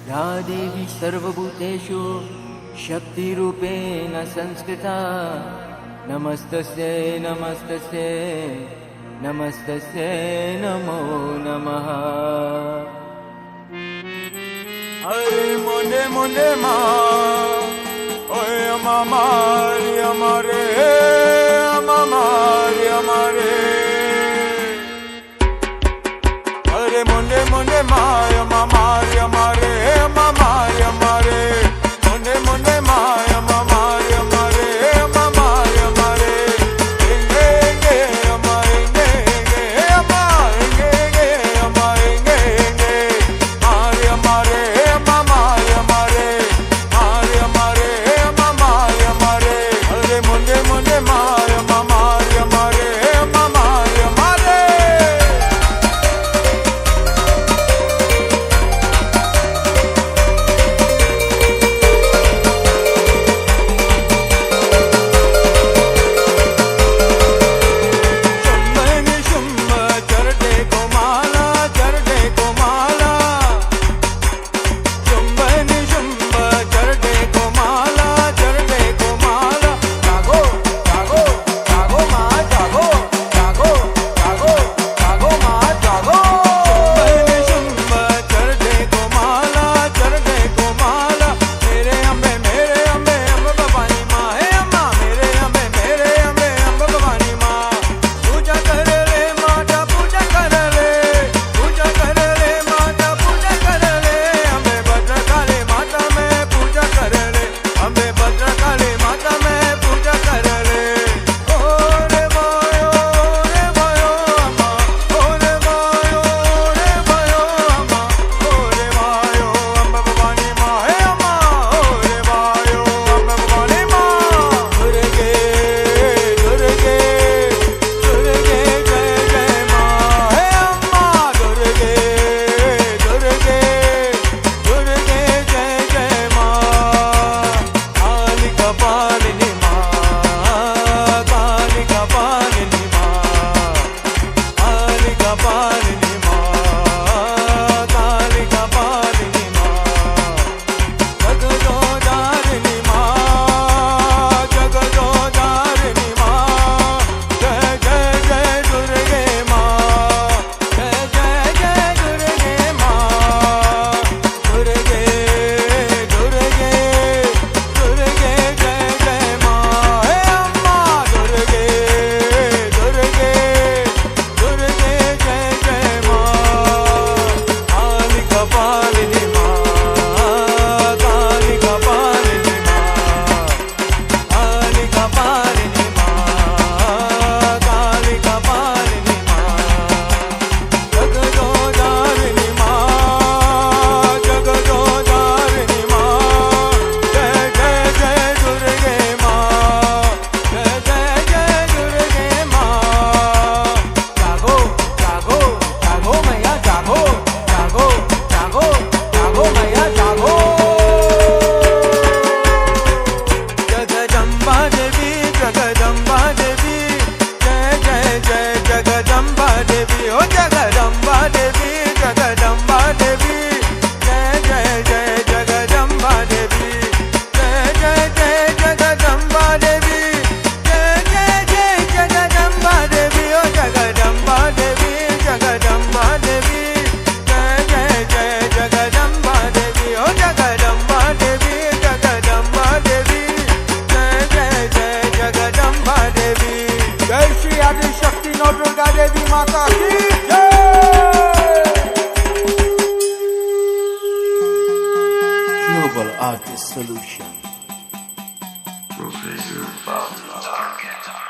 या देवी सर्वभूतेषु शक्तिरूपेण संस्कृता नमस्तस्यै नमस्तस्यै नमस्तस्यै नमो नमः। अरे मोने मोने मा ओए अमारी हमारे अमारी हमारे अरे मोने मोने मा अमारी हमारे अमारी हमारे मोने मोने मा अमारी हमारे अमारी हमारे इंगे इंगे हमारे हमारे हमारे हमारे हमारे Global Artist Solution. Professor Bob Target.